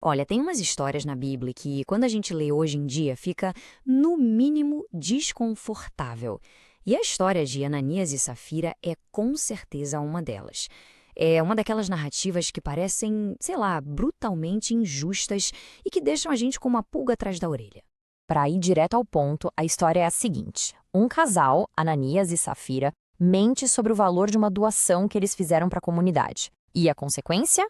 Olha, tem umas histórias na Bíblia que, quando a gente lê hoje em dia, fica, no mínimo, desconfortável. E a história de Ananias e Safira é com certeza uma delas. É uma daquelas narrativas que parecem, sei lá, brutalmente injustas e que deixam a gente com uma pulga atrás da orelha. Para ir direto ao ponto, a história é a seguinte: um casal, Ananias e Safira, mente sobre o valor de uma doação que eles fizeram para a comunidade. E a consequência?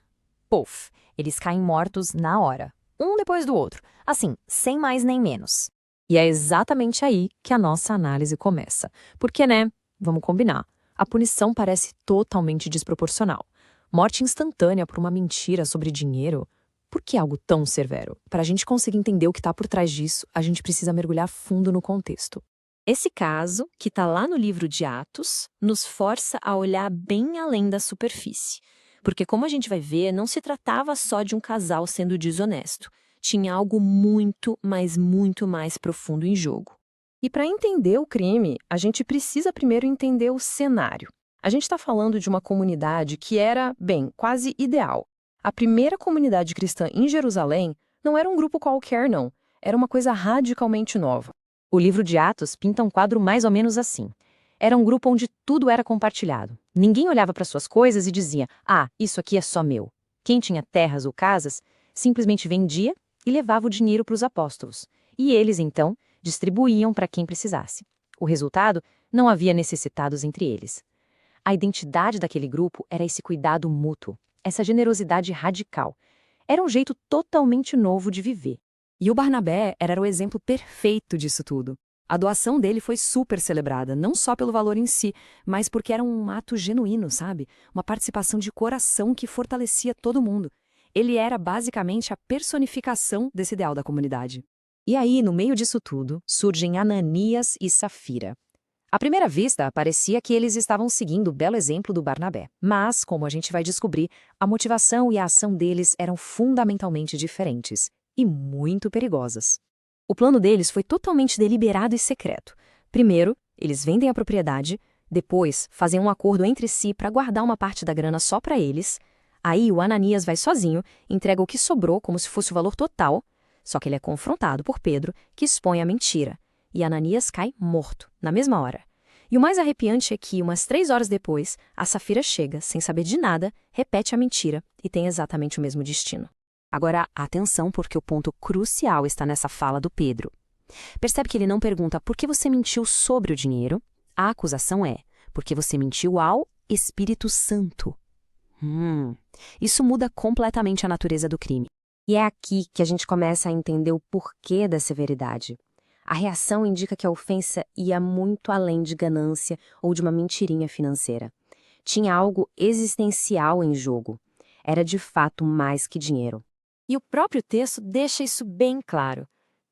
Puf! Eles caem mortos na hora, um depois do outro, assim, sem mais nem menos. E é exatamente aí que a nossa análise começa. Porque, né? Vamos combinar. A punição parece totalmente desproporcional. Morte instantânea por uma mentira sobre dinheiro. Por que algo tão severo? Para a gente conseguir entender o que está por trás disso, a gente precisa mergulhar fundo no contexto. Esse caso, que está lá no livro de Atos, nos força a olhar bem além da superfície. Porque, como a gente vai ver, não se tratava só de um casal sendo desonesto. Tinha algo muito, mas muito mais profundo em jogo. E para entender o crime, a gente precisa primeiro entender o cenário. A gente está falando de uma comunidade que era, bem, quase ideal. A primeira comunidade cristã em Jerusalém não era um grupo qualquer, não. Era uma coisa radicalmente nova. O livro de Atos pinta um quadro mais ou menos assim. Era um grupo onde tudo era compartilhado. Ninguém olhava para suas coisas e dizia: "Ah, isso aqui é só meu." Quem tinha terras ou casas simplesmente vendia e levava o dinheiro para os apóstolos. E eles, então, distribuíam para quem precisasse. O resultado? Não havia necessitados entre eles. A identidade daquele grupo era esse cuidado mútuo, essa generosidade radical. Era um jeito totalmente novo de viver. E o Barnabé era o exemplo perfeito disso tudo. A doação dele foi super celebrada, não só pelo valor em si, mas porque era um ato genuíno, sabe? Uma participação de coração que fortalecia todo mundo. Ele era basicamente a personificação desse ideal da comunidade. E aí, no meio disso tudo, surgem Ananias e Safira. À primeira vista, parecia que eles estavam seguindo o belo exemplo do Barnabé. Mas, como a gente vai descobrir, a motivação e a ação deles eram fundamentalmente diferentes e muito perigosas. O plano deles foi totalmente deliberado e secreto. Primeiro, eles vendem a propriedade, depois, fazem um acordo entre si para guardar uma parte da grana só para eles. Aí, o Ananias vai sozinho, entrega o que sobrou como se fosse o valor total, só que ele é confrontado por Pedro, que expõe a mentira. E Ananias cai morto, na mesma hora. E o mais arrepiante é que, umas 3 horas depois, a Safira chega, sem saber de nada, repete a mentira e tem exatamente o mesmo destino. Agora, atenção, porque o ponto crucial está nessa fala do Pedro. Percebe que ele não pergunta por que você mentiu sobre o dinheiro? A acusação é porque você mentiu ao Espírito Santo. Isso muda completamente a natureza do crime. E é aqui que a gente começa a entender o porquê da severidade. A reação indica que a ofensa ia muito além de ganância ou de uma mentirinha financeira. Tinha algo existencial em jogo. Era de fato mais que dinheiro. E o próprio texto deixa isso bem claro.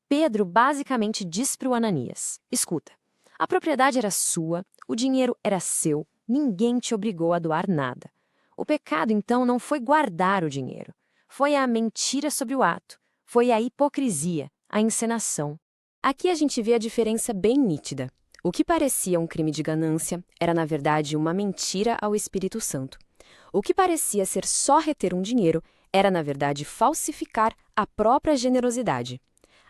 Pedro basicamente diz para o Ananias: escuta, a propriedade era sua, o dinheiro era seu, ninguém te obrigou a doar nada. O pecado, então, não foi guardar o dinheiro. Foi a mentira sobre o ato. Foi a hipocrisia, a encenação. Aqui a gente vê a diferença bem nítida. O que parecia um crime de ganância era, na verdade, uma mentira ao Espírito Santo. O que parecia ser só reter um dinheiro era, na verdade, falsificar a própria generosidade.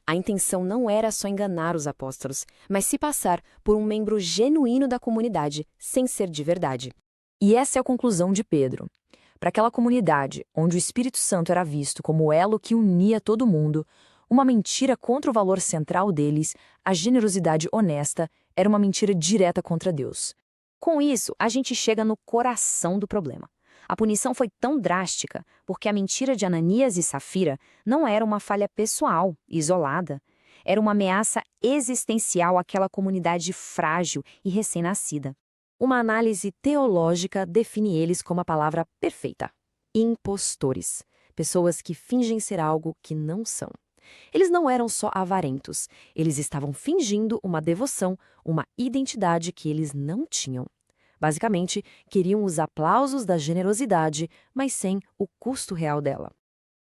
A intenção não era só enganar os apóstolos, mas se passar por um membro genuíno da comunidade, sem ser de verdade. E essa é a conclusão de Pedro. Para aquela comunidade, onde o Espírito Santo era visto como o elo que unia todo mundo, uma mentira contra o valor central deles, a generosidade honesta, era uma mentira direta contra Deus. Com isso, a gente chega no coração do problema. A punição foi tão drástica porque a mentira de Ananias e Safira não era uma falha pessoal, isolada. Era uma ameaça existencial àquela comunidade frágil e recém-nascida. Uma análise teológica define eles como a palavra perfeita: impostores, pessoas que fingem ser algo que não são. Eles não eram só avarentos, eles estavam fingindo uma devoção, uma identidade que eles não tinham. Basicamente, queriam os aplausos da generosidade, mas sem o custo real dela.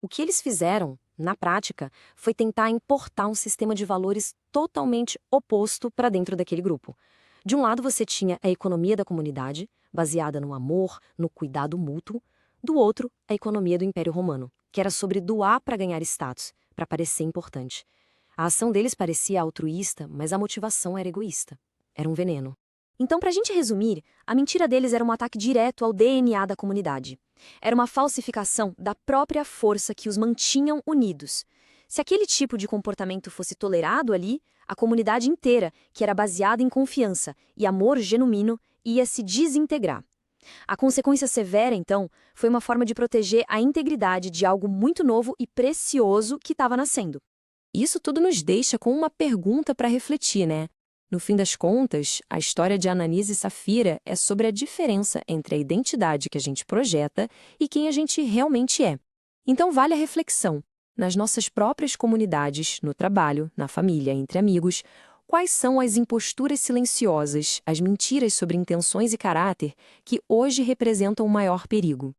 O que eles fizeram, na prática, foi tentar importar um sistema de valores totalmente oposto para dentro daquele grupo. De um lado, você tinha a economia da comunidade, baseada no amor, no cuidado mútuo. Do outro, a economia do Império Romano, que era sobre doar para ganhar status, para parecer importante. A ação deles parecia altruísta, mas a motivação era egoísta. Era um veneno. Então, para a gente resumir, a mentira deles era um ataque direto ao DNA da comunidade. Era uma falsificação da própria força que os mantinham unidos. Se aquele tipo de comportamento fosse tolerado ali, a comunidade inteira, que era baseada em confiança e amor genuíno, ia se desintegrar. A consequência severa, então, foi uma forma de proteger a integridade de algo muito novo e precioso que estava nascendo. Isso tudo nos deixa com uma pergunta para refletir, né? No fim das contas, a história de Ananias e Safira é sobre a diferença entre a identidade que a gente projeta e quem a gente realmente é. Então vale a reflexão. Nas nossas próprias comunidades, no trabalho, na família, entre amigos, quais são as imposturas silenciosas, as mentiras sobre intenções e caráter que hoje representam o maior perigo?